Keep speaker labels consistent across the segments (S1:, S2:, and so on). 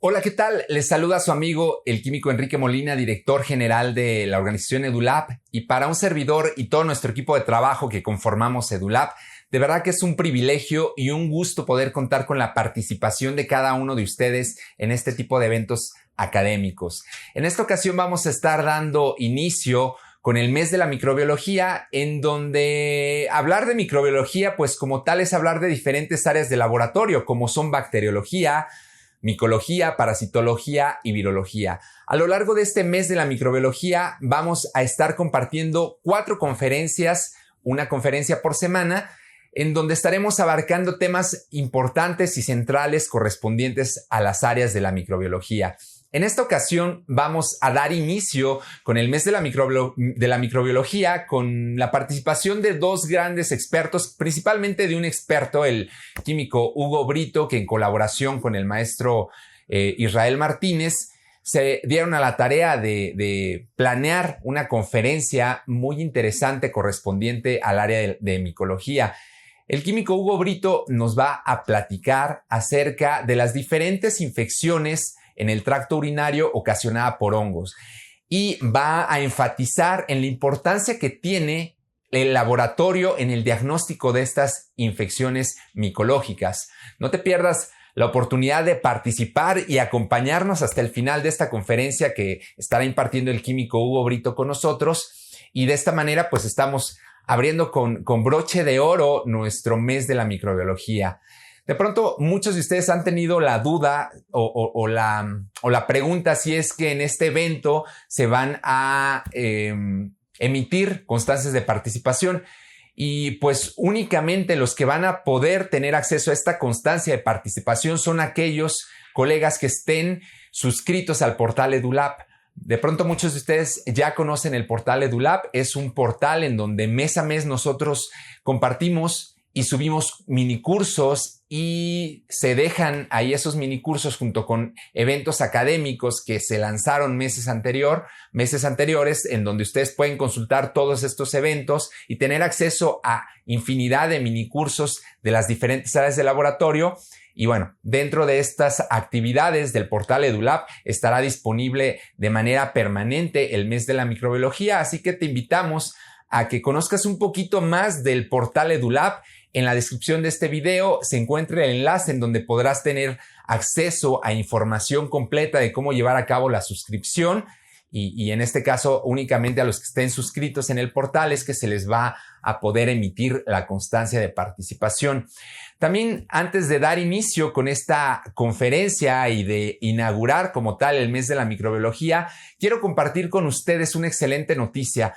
S1: Hola, ¿qué tal? Les saluda su amigo el químico Enrique Molina, director general de la organización EduLab, y para un servidor y todo nuestro equipo de trabajo que conformamos EduLab, de verdad que es un privilegio y un gusto poder contar con la participación de cada uno de ustedes en este tipo de eventos académicos. En esta ocasión vamos a estar dando inicio con el mes de la microbiología, en donde hablar de microbiología, pues como tal, es hablar de diferentes áreas de laboratorio, como son bacteriología, micología, parasitología y virología. A lo largo de este mes de la microbiología vamos a estar compartiendo 4 conferencias, una conferencia por semana, en donde estaremos abarcando temas importantes y centrales correspondientes a las áreas de la microbiología. En esta ocasión vamos a dar inicio con el mes de la microbiología con la participación de 2 grandes expertos, principalmente de un experto, el químico Hugo Brito, que en colaboración con el maestro Israel Martínez se dieron a la tarea de planear una conferencia muy interesante correspondiente al área de micología. El químico Hugo Brito nos va a platicar acerca de las diferentes infecciones en el tracto urinario ocasionada por hongos y va a enfatizar en la importancia que tiene el laboratorio en el diagnóstico de estas infecciones micológicas. No te pierdas la oportunidad de participar y acompañarnos hasta el final de esta conferencia que estará impartiendo el químico Hugo Brito con nosotros, y de esta manera pues estamos abriendo con broche de oro nuestro mes de la microbiología. De pronto, muchos de ustedes han tenido la duda o la pregunta si es que en este evento se van a emitir constancias de participación. Y pues únicamente los que van a poder tener acceso a esta constancia de participación son aquellos colegas que estén suscritos al portal EduLab. De pronto muchos de ustedes ya conocen el portal EduLab. Es un portal en donde mes a mes nosotros compartimos y subimos minicursos y se dejan ahí esos minicursos junto con eventos académicos que se lanzaron meses anteriores, en donde ustedes pueden consultar todos estos eventos y tener acceso a infinidad de minicursos de las diferentes áreas de laboratorio. Y bueno, dentro de estas actividades del portal EduLab estará disponible de manera permanente el mes de la microbiología, así que te invitamos a que conozcas un poquito más del portal EduLab. En la descripción de este video se encuentra el enlace en donde podrás tener acceso a información completa de cómo llevar a cabo la suscripción y en este caso únicamente a los que estén suscritos en el portal es que se les va a poder emitir la constancia de participación. También antes de dar inicio con esta conferencia y de inaugurar como tal el mes de la microbiología, quiero compartir con ustedes una excelente noticia.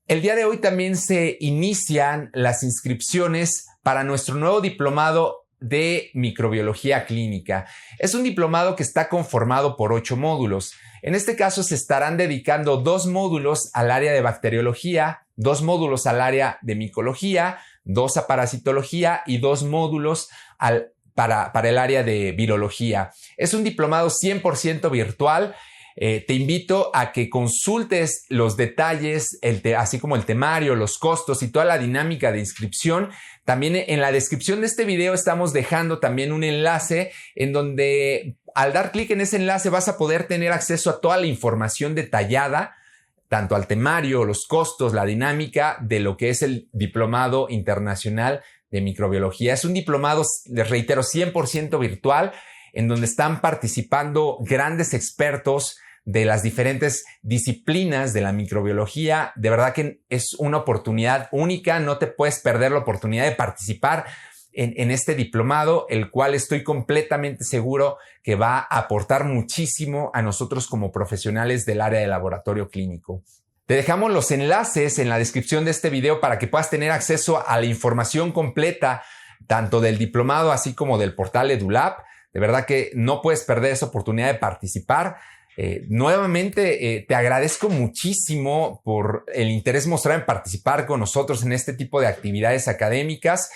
S1: El día de hoy también se inician las inscripciones para nuestro nuevo diplomado de microbiología clínica. Es un diplomado que está conformado por 8 módulos. En este caso se estarán dedicando 2 módulos al área de bacteriología, 2 módulos al área de micología, 2 a parasitología y 2 módulos para el área de virología. Es un diplomado 100% virtual. Te invito a que consultes los detalles, así como el temario, los costos y toda la dinámica de inscripción. También en la descripción de este video estamos dejando también un enlace en donde al dar clic en ese enlace vas a poder tener acceso a toda la información detallada, tanto al temario, los costos, la dinámica de lo que es el Diplomado Internacional de Microbiología. Es un diplomado, les reitero, 100% virtual, en donde están participando grandes expertos de las diferentes disciplinas de la microbiología. De verdad que es una oportunidad única, no te puedes perder la oportunidad de participar en este diplomado, el cual estoy completamente seguro que va a aportar muchísimo a nosotros como profesionales del área de laboratorio clínico. Te dejamos los enlaces en la descripción de este video para que puedas tener acceso a la información completa, tanto del diplomado así como del portal EduLab. De verdad que no puedes perder esa oportunidad de participar. Nuevamente te agradezco muchísimo por el interés mostrado en participar con nosotros en este tipo de actividades académicas.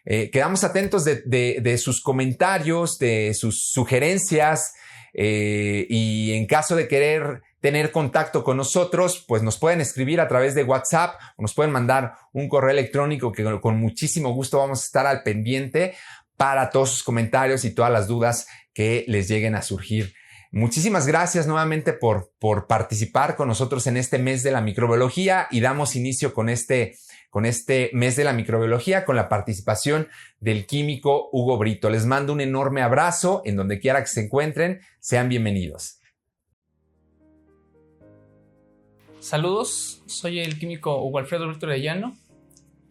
S1: Quedamos atentos de sus comentarios, de sus sugerencias y en caso de querer tener contacto con nosotros, pues nos pueden escribir a través de WhatsApp o nos pueden mandar un correo electrónico que con muchísimo gusto vamos a estar al pendiente para todos sus comentarios y todas las dudas que les lleguen a surgir. Muchísimas gracias nuevamente por participar con nosotros en este mes de la microbiología, y damos inicio con este mes de la microbiología con la participación del químico Hugo Brito. Les mando un enorme abrazo en donde quiera que se encuentren. Sean bienvenidos.
S2: Saludos, soy el químico Hugo Alfredo Brito Arellano.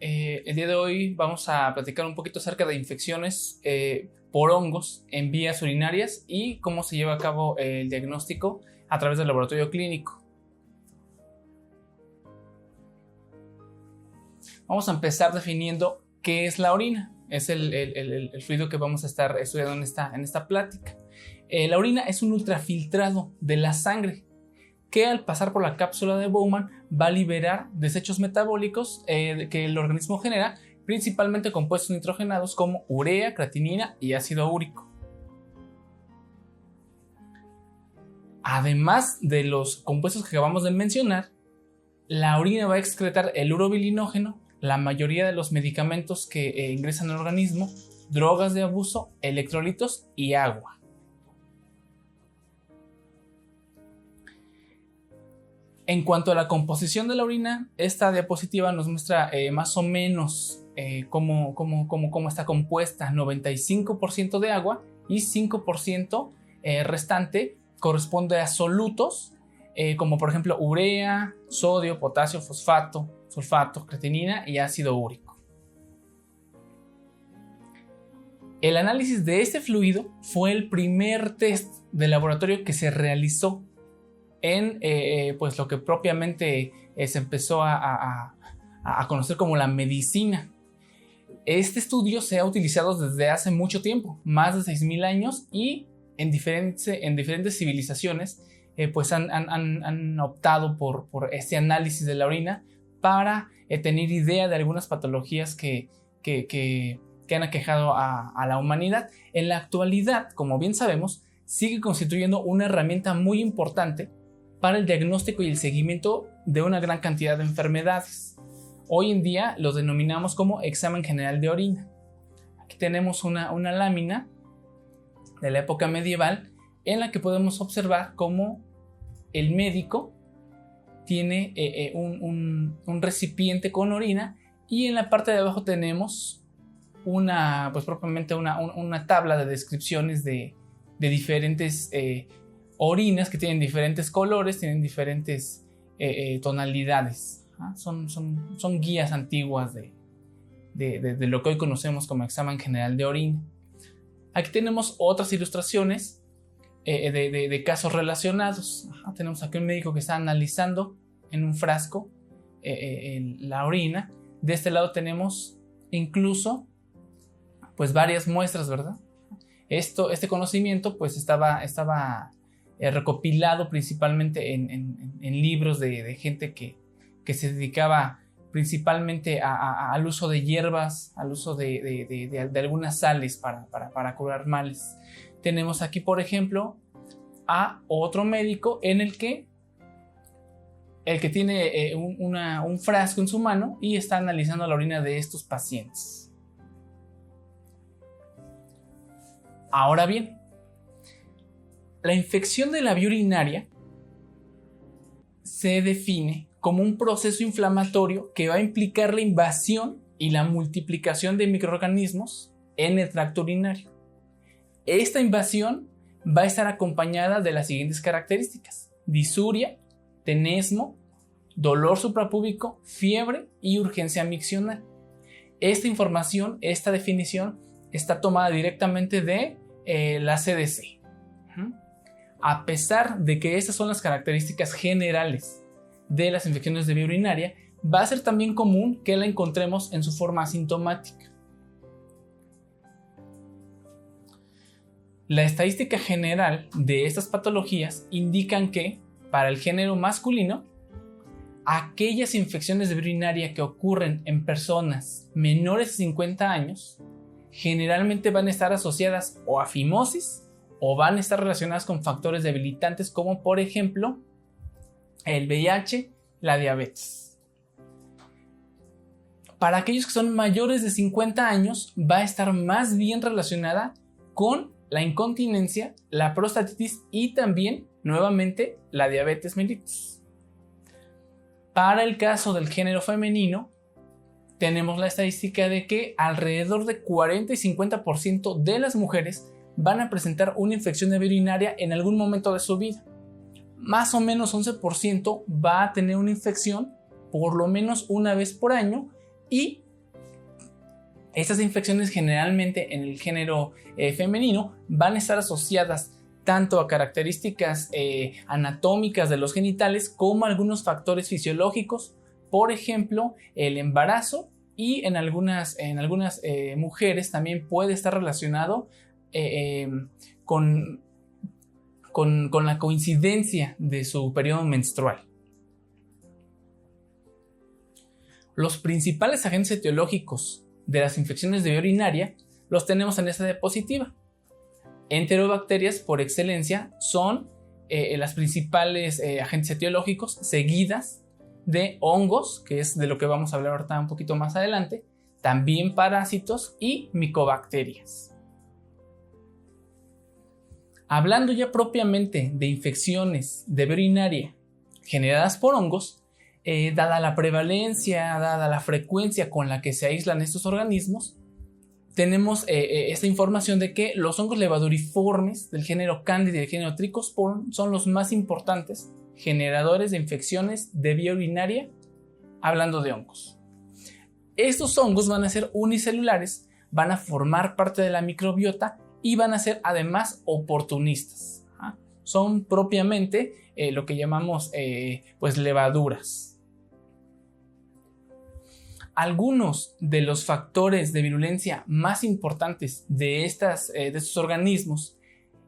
S2: El día de hoy vamos a platicar un poquito acerca de infecciones por hongos en vías urinarias y cómo se lleva a cabo el diagnóstico a través del laboratorio clínico. Vamos a empezar definiendo qué es la orina. Es el fluido que vamos a estar estudiando en esta plática. La orina es un ultrafiltrado de la sangre que al pasar por la cápsula de Bowman va a liberar desechos metabólicos que el organismo genera, principalmente compuestos nitrogenados como urea, creatinina y ácido úrico. Además de los compuestos que acabamos de mencionar, la orina va a excretar el urobilinógeno, la mayoría de los medicamentos que ingresan al organismo, drogas de abuso, electrolitos y agua. En cuanto a la composición de la orina, esta diapositiva nos muestra más o menos cómo está compuesta. 95% de agua y 5% restante corresponde a solutos, como por ejemplo urea, sodio, potasio, fosfato, sulfato, creatinina y ácido úrico. El análisis de este fluido fue el primer test de laboratorio que se realizó en pues lo que propiamente se empezó a conocer como la medicina. Este estudio se ha utilizado desde hace mucho tiempo, más de 6,000 años, y en diferentes civilizaciones pues han optado por este análisis de la orina para tener idea de algunas patologías que han aquejado a la humanidad. En la actualidad, como bien sabemos, sigue constituyendo una herramienta muy importante para el diagnóstico y el seguimiento de una gran cantidad de enfermedades. Hoy en día lo denominamos como examen general de orina. Aquí tenemos una lámina de la época medieval en la que podemos observar cómo el médico tiene un recipiente con orina, y en la parte de abajo tenemos una tabla de descripciones de diferentes orinas que tienen diferentes colores, tienen diferentes tonalidades. Son guías antiguas de lo que hoy conocemos como examen general de orina. Aquí tenemos otras ilustraciones de casos relacionados. Tenemos aquí un médico que está analizando en un frasco la orina. De este lado tenemos incluso pues varias muestras, ¿verdad? Este conocimiento pues estaba recopilado principalmente en libros de gente que se dedicaba principalmente al uso de hierbas, al uso de algunas sales para curar males. Tenemos aquí, por ejemplo, a otro médico en el que tiene un frasco en su mano y está analizando la orina de estos pacientes. Ahora bien, la infección de la vía urinaria se define como un proceso inflamatorio que va a implicar la invasión y la multiplicación de microorganismos en el tracto urinario. Esta invasión va a estar acompañada de las siguientes características: disuria, tenesmo, dolor suprapúbico, fiebre y urgencia miccional. Esta información, esta definición, está tomada directamente de la CDC. A pesar de que estas son las características generales de las infecciones de vía urinaria, va a ser también común que la encontremos en su forma asintomática. La estadística general de estas patologías indican que, para el género masculino, aquellas infecciones de vía urinaria que ocurren en personas menores de 50 años generalmente van a estar asociadas o a fimosis o van a estar relacionadas con factores debilitantes como, por ejemplo, el VIH, la diabetes. Para aquellos que son mayores de 50 años, va a estar más bien relacionada con la incontinencia, la prostatitis y también, nuevamente, la diabetes mellitus. Para el caso del género femenino, tenemos la estadística de que alrededor de 40 y 50% de las mujeres van a presentar una infección de vía urinaria en algún momento de su vida. Más o menos 11% va a tener una infección por lo menos una vez por año, y estas infecciones generalmente en el género femenino van a estar asociadas tanto a características anatómicas de los genitales como a algunos factores fisiológicos, por ejemplo el embarazo, y en algunas mujeres también puede estar relacionado con la coincidencia de su periodo menstrual. Los principales agentes etiológicos de las infecciones de vía urinaria los tenemos en esta diapositiva. Enterobacterias por excelencia son las principales agentes etiológicos, seguidas de hongos, que es de lo que vamos a hablar ahorita un poquito más adelante, también parásitos y micobacterias. Hablando ya propiamente de infecciones de vía urinaria generadas por hongos, dada la prevalencia, dada la frecuencia con la que se aíslan estos organismos, tenemos esta información de que los hongos levaduriformes del género Candida y del género Trichosporum son los más importantes generadores de infecciones de vía urinaria, hablando de hongos. Estos hongos van a ser unicelulares, van a formar parte de la microbiota y van a ser además oportunistas. Son propiamente lo que llamamos levaduras. Algunos de los factores de virulencia más importantes de estos organismos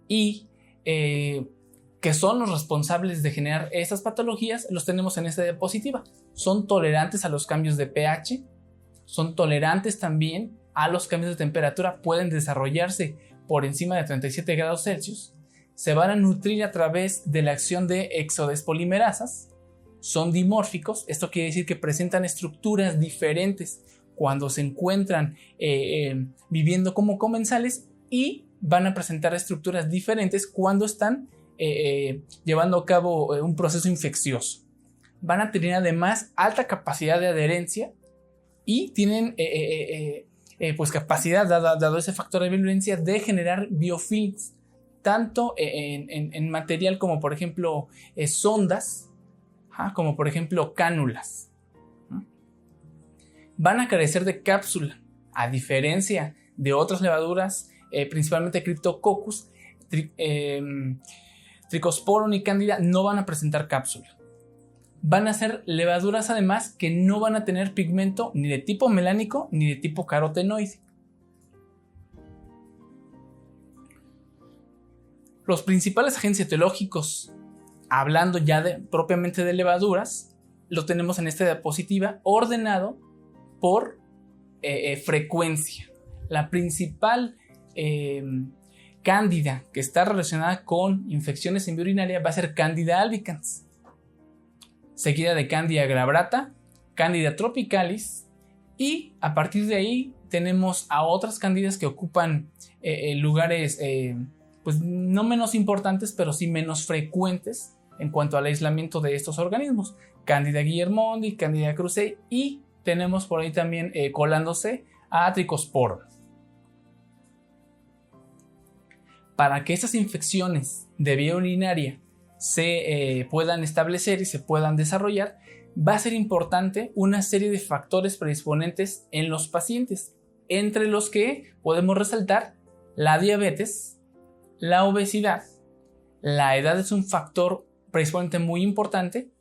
S2: y que son los responsables de generar estas patologías los tenemos en esta diapositiva. Son tolerantes a los cambios de pH, son tolerantes también a los cambios de temperatura, pueden desarrollarse por encima de 37 grados Celsius, se van a nutrir a través de la acción de exodespolimerasas, son dimórficos, esto quiere decir que presentan estructuras diferentes cuando se encuentran viviendo como comensales, y van a presentar estructuras diferentes cuando están llevando a cabo un proceso infeccioso. Van a tener además alta capacidad de adherencia y tienen capacidad, dado ese factor de virulencia, de generar biofilms, tanto en material como por ejemplo sondas, como por ejemplo cánulas. Van a carecer de cápsula, a diferencia de otras levaduras, principalmente Cryptococcus, Trichosporum y Candida no van a presentar cápsula. Van a ser levaduras además que no van a tener pigmento ni de tipo melánico ni de tipo carotenoide. Los principales agentes etiológicos, hablando ya propiamente de levaduras, lo tenemos en esta diapositiva ordenado por frecuencia. La principal cándida que está relacionada con infecciones en vía urinaria va a ser Candida albicans, seguida de Candida glabrata, Candida tropicalis, y a partir de ahí tenemos a otras cándidas que ocupan lugares no menos importantes, pero sí menos frecuentes en cuanto al aislamiento de estos organismos: Candida guillermondi, Candida krusei, y tenemos por ahí también colándose a Trichosporum. Para que estas infecciones de vía urinaria se puedan establecer y se puedan desarrollar, va a ser importante una serie de factores predisponentes en los pacientes, entre los que podemos resaltar la diabetes, la obesidad, la edad es un factor predisponente muy importante,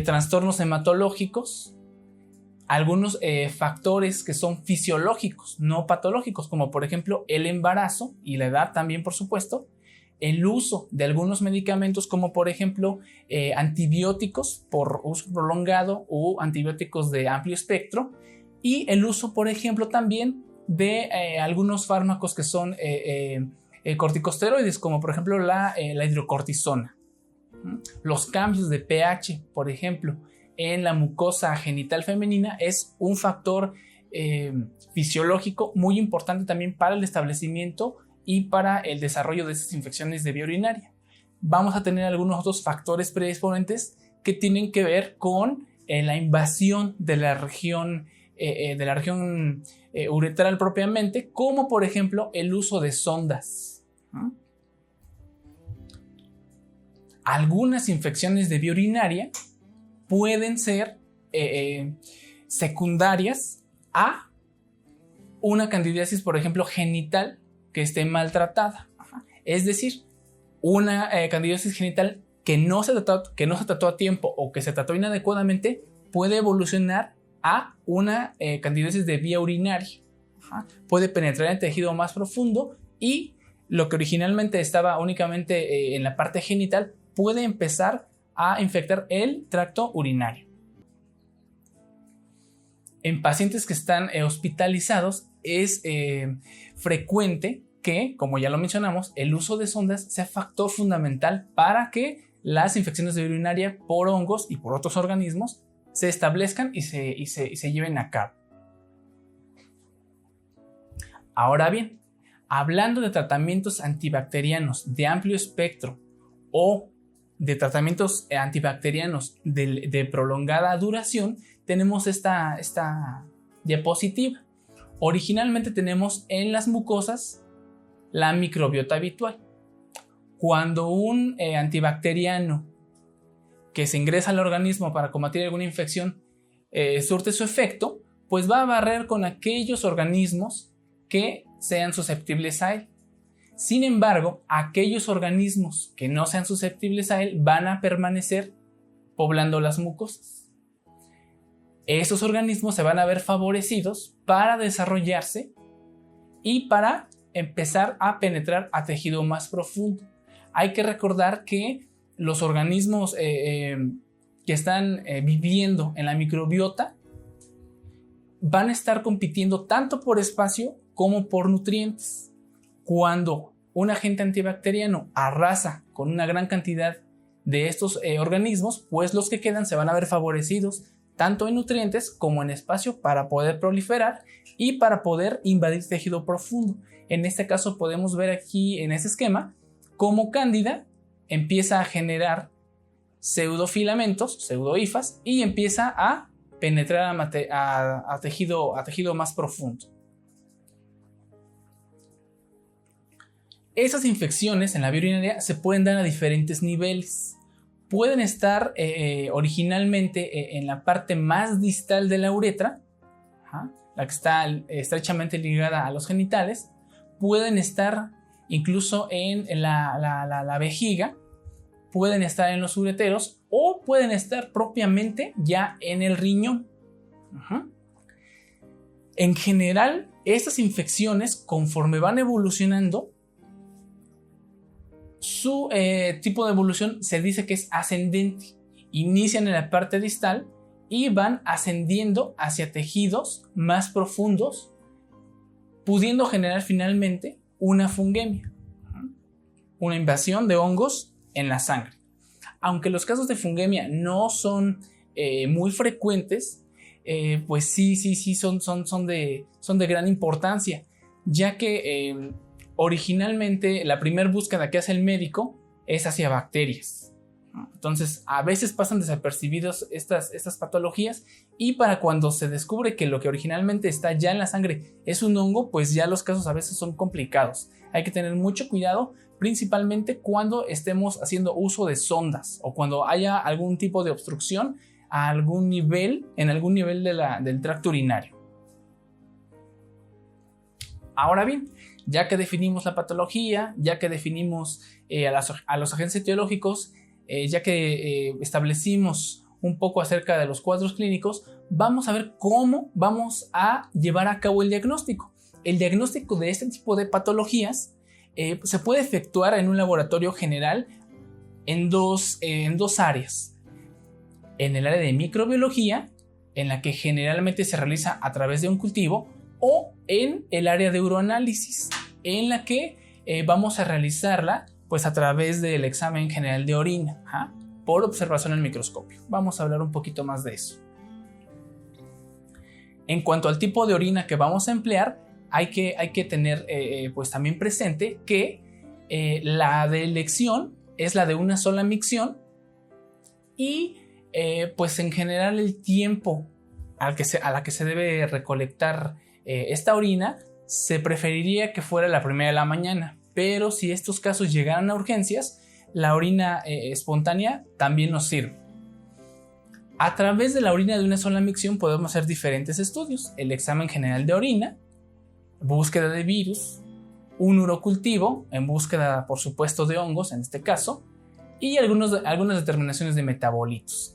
S2: trastornos hematológicos, algunos factores que son fisiológicos, no patológicos, como por ejemplo el embarazo y la edad también, por supuesto, el uso de algunos medicamentos como por ejemplo antibióticos por uso prolongado o antibióticos de amplio espectro, y el uso por ejemplo también de algunos fármacos que son corticosteroides, como por ejemplo la hidrocortisona. Los cambios de pH, por ejemplo, en la mucosa genital femenina es un factor fisiológico muy importante también para el establecimiento y para el desarrollo de esas infecciones de vía urinaria. Vamos a tener algunos otros factores predisponentes que tienen que ver con la invasión de la región uretral propiamente, como por ejemplo el uso de sondas. Algunas infecciones de vía urinaria pueden ser secundarias a una candidiasis, por ejemplo, genital que esté maltratada. Es decir, una candidiasis genital que no se trató a tiempo o que se trató inadecuadamente puede evolucionar a una candidiasis de vía urinaria. Puede penetrar en el tejido más profundo y lo que originalmente estaba únicamente en la parte genital puede empezar a infectar el tracto urinario. En pacientes que están hospitalizados es frecuente que, como ya lo mencionamos, el uso de sondas sea factor fundamental para que las infecciones de vía urinaria por hongos y por otros organismos se establezcan y se lleven a cabo. Ahora bien, hablando de tratamientos antibacterianos de amplio espectro o de tratamientos antibacterianos de prolongada duración, tenemos esta diapositiva. Originalmente tenemos en las mucosas la microbiota habitual. Cuando un antibacteriano que se ingresa al organismo para combatir alguna infección surte su efecto, pues va a barrer con aquellos organismos que sean susceptibles a él. Sin embargo, aquellos organismos que no sean susceptibles a él van a permanecer poblando las mucosas. Esos organismos se van a ver favorecidos para desarrollarse y para empezar a penetrar a tejido más profundo. Hay que recordar que los organismos que están viviendo en la microbiota van a estar compitiendo tanto por espacio como por nutrientes. Cuando un agente antibacteriano arrasa con una gran cantidad de estos organismos, pues los que quedan se van a ver favorecidos tanto en nutrientes como en espacio para poder proliferar y para poder invadir tejido profundo. En este caso podemos ver aquí en este esquema cómo Cándida empieza a generar pseudofilamentos, pseudohifas, y empieza a penetrar a tejido más profundo. Esas infecciones en la vía urinaria se pueden dar a diferentes niveles. Pueden estar originalmente en la parte más distal de la uretra, la que está estrechamente ligada a los genitales. Pueden estar incluso en la vejiga, pueden estar en los ureteros o pueden estar propiamente ya en el riñón. En general, estas infecciones, conforme van evolucionando, su tipo de evolución se dice que es ascendente. Inician en la parte distal y van ascendiendo hacia tejidos más profundos, pudiendo generar finalmente una fungemia, una invasión de hongos en la sangre. Aunque los casos de fungemia no son muy frecuentes, pues sí son de gran importancia, ya que originalmente la primera búsqueda que hace el médico es hacia bacterias. Entonces a veces pasan desapercibidos estas patologías, y para cuando se descubre que lo que originalmente está ya en la sangre es un hongo, pues ya los casos a veces son complicados. Hay que tener mucho cuidado, principalmente cuando estemos haciendo uso de sondas o cuando haya algún tipo de obstrucción en algún nivel del tracto urinario. Ahora bien, ya que definimos la patología, ya que definimos a los agentes etiológicos, ya que establecimos un poco acerca de los cuadros clínicos, vamos a ver cómo vamos a llevar a cabo el diagnóstico. El diagnóstico de este tipo de patologías se puede efectuar en un laboratorio general en dos áreas. En el área de microbiología, en la que generalmente se realiza a través de un cultivo, o en el área de uroanálisis, en la que vamos a realizarla pues a través del examen general de orina, por observación en el microscopio. Vamos a hablar un poquito más de eso. En cuanto al tipo de orina que vamos a emplear, hay que tener pues también presente que la de elección es la de una sola micción y pues en general el tiempo a la que se debe recolectar esta orina se preferiría que fuera la primera de la mañana, pero si estos casos llegaran a urgencias, la orina espontánea también nos sirve. A través de la orina de una sola micción podemos hacer diferentes estudios: el examen general de orina, búsqueda de virus, un urocultivo en búsqueda, por supuesto, de hongos en este caso, y algunas determinaciones de metabolitos.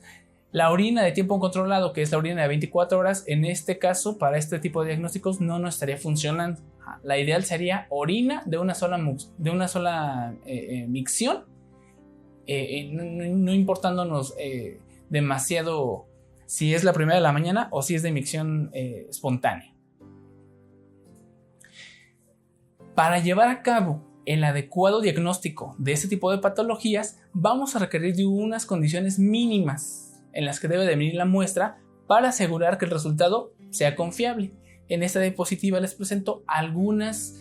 S2: La orina de tiempo controlado, que es la orina de 24 horas, en este caso, para este tipo de diagnósticos no nos estaría funcionando. La ideal sería orina de una sola micción, no importándonos demasiado si es la primera de la mañana o si es de micción espontánea. Para llevar a cabo el adecuado diagnóstico de este tipo de patologías, vamos a requerir de unas condiciones mínimas en las que debe de venir la muestra para asegurar que el resultado sea confiable. En esta diapositiva les presento algunas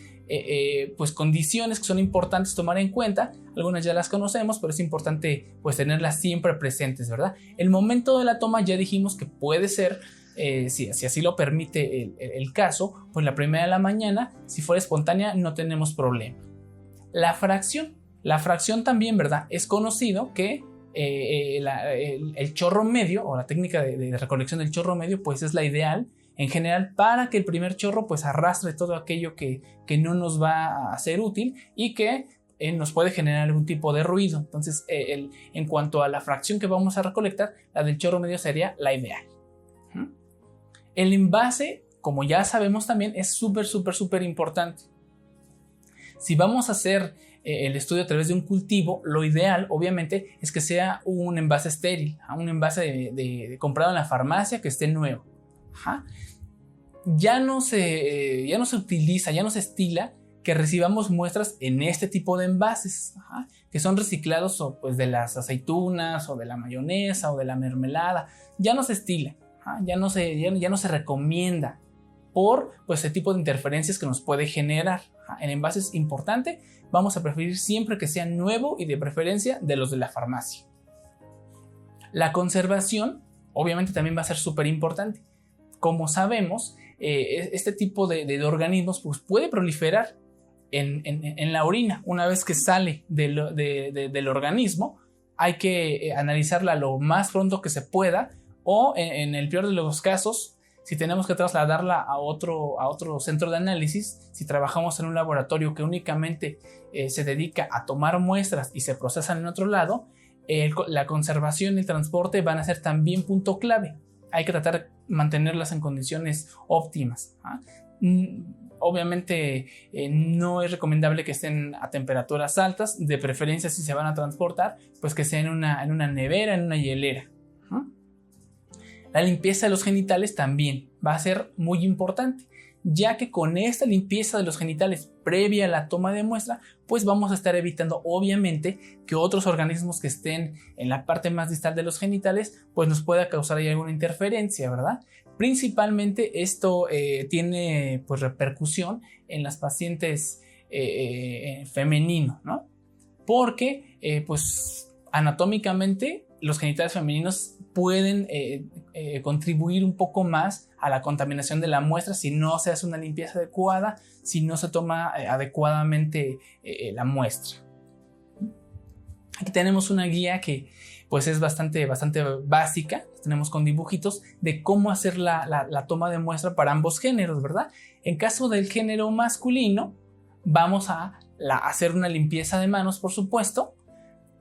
S2: pues condiciones que son importantes tomar en cuenta. Algunas ya las conocemos, pero es importante pues tenerlas siempre presentes, ¿verdad? El momento de la toma ya dijimos que puede ser, si así lo permite el caso, pues la primera de la mañana. Si fuera espontánea no tenemos problema. La fracción también, ¿verdad? Es conocido que el chorro medio, o la técnica de recolección del chorro medio, pues es la ideal en general para que el primer chorro pues arrastre todo aquello que no nos va a ser útil y que nos puede generar algún tipo de ruido. Entonces en cuanto a la fracción que vamos a recolectar, la del chorro medio sería la ideal. El envase, como ya sabemos también, es súper importante. Si vamos a hacer el estudio a través de un cultivo, lo ideal obviamente es que sea un envase estéril, un envase comprado en la farmacia que esté nuevo. Ya no se utiliza, ya no se estila que recibamos muestras en este tipo de envases, que son reciclados pues, de las aceitunas o de la mayonesa o de la mermelada. Ya no se estila, ya no se recomienda por pues, ese tipo de interferencias que nos puede generar. En envases importante, vamos a preferir siempre que sea nuevo y de preferencia de los de la farmacia. La conservación obviamente también va a ser súper importante. Como sabemos, este tipo de organismos pues, puede proliferar en la orina. Una vez que sale del organismo, hay que analizarla lo más pronto que se pueda, o en el peor de los casos, si tenemos que trasladarla a otro centro de análisis, si trabajamos en un laboratorio que únicamente se dedica a tomar muestras y se procesan en otro lado, la conservación y el transporte van a ser también punto clave. Hay que tratar de mantenerlas en condiciones óptimas. Obviamente no es recomendable que estén a temperaturas altas, de preferencia si se van a transportar, pues que sea en una nevera, en una hielera. La limpieza de los genitales también va a ser muy importante, ya que con esta limpieza de los genitales previa a la toma de muestra, pues vamos a estar evitando obviamente que otros organismos que estén en la parte más distal de los genitales, pues nos pueda causar ahí alguna interferencia, ¿verdad? Principalmente esto tiene pues repercusión en las pacientes femenino, ¿no? Porque pues anatómicamente los genitales femeninos pueden contribuir un poco más a la contaminación de la muestra si no se hace una limpieza adecuada, si no se toma adecuadamente la muestra. Aquí tenemos una guía que pues es bastante básica, tenemos con dibujitos de cómo hacer la toma de muestra para ambos géneros, ¿verdad? En caso del género masculino, vamos a hacer una limpieza de manos, por supuesto.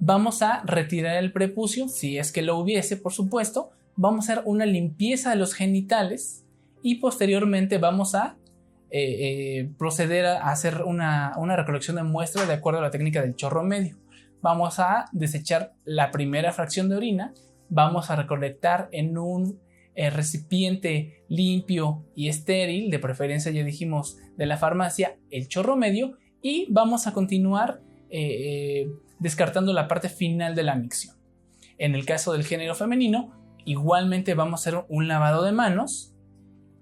S2: Vamos a retirar el prepucio, si es que lo hubiese, por supuesto. Vamos a hacer una limpieza de los genitales y posteriormente vamos a proceder a hacer una recolección de muestra de acuerdo a la técnica del chorro medio. Vamos a desechar la primera fracción de orina, vamos a recolectar en un recipiente limpio y estéril, de preferencia ya dijimos de la farmacia, el chorro medio, y vamos a continuar descartando la parte final de la micción. En el caso del género femenino, igualmente vamos a hacer un lavado de manos,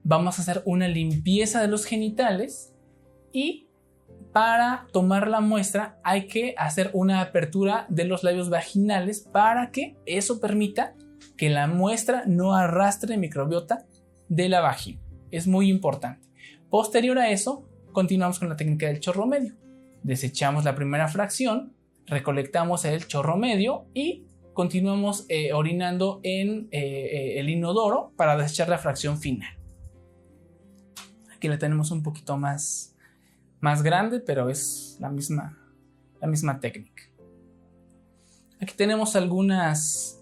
S2: vamos a hacer una limpieza de los genitales y para tomar la muestra hay que hacer una apertura de los labios vaginales para que eso permita que la muestra no arrastre microbiota de la vagina. Es muy importante. Posterior a eso, continuamos con la técnica del chorro medio. Desechamos la primera fracción, recolectamos el chorro medio y continuamos orinando en el inodoro para desechar la fracción final. Aquí la tenemos un poquito más grande, pero es la misma técnica. Aquí tenemos algunas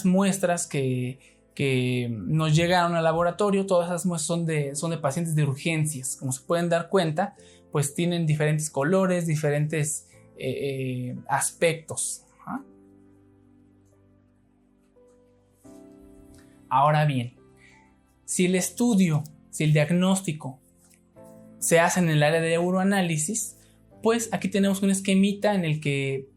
S2: muestras que nos llegaron al laboratorio. Todas esas muestras son de pacientes de urgencias. Como se pueden dar cuenta, pues tienen diferentes colores, diferentes aspectos. Ahora bien, si el diagnóstico se hace en el área de uroanálisis, pues aquí tenemos un esquemita en el que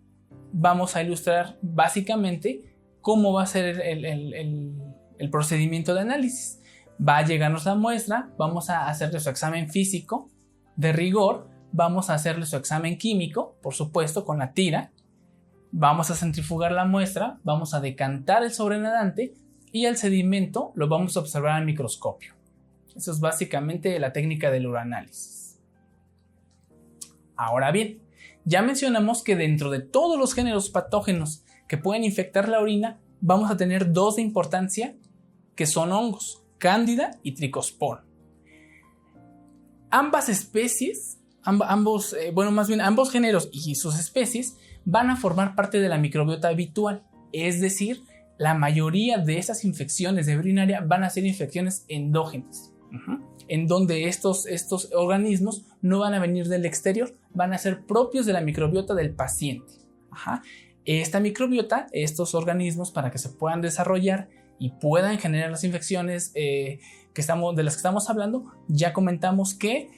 S2: vamos a ilustrar básicamente cómo va a ser el procedimiento de análisis. Va a llegarnos la muestra, vamos a hacerle su examen físico de rigor, vamos a hacerle su examen químico, por supuesto, con la tira, vamos a centrifugar la muestra, vamos a decantar el sobrenadante y el sedimento lo vamos a observar al microscopio. Eso es básicamente la técnica del uroanálisis. Ahora bien, ya mencionamos que dentro de todos los géneros patógenos que pueden infectar la orina, vamos a tener dos de importancia que son hongos, Cándida y Tricospora. Ambas especies, ambos géneros y sus especies van a formar parte de la microbiota habitual, es decir, la mayoría de estas infecciones de vía urinaria van a ser infecciones endógenas, en donde estos organismos no van a venir del exterior, van a ser propios de la microbiota del paciente. Esta microbiota, estos organismos, para que se puedan desarrollar y puedan generar las infecciones de las que estamos hablando, ya comentamos que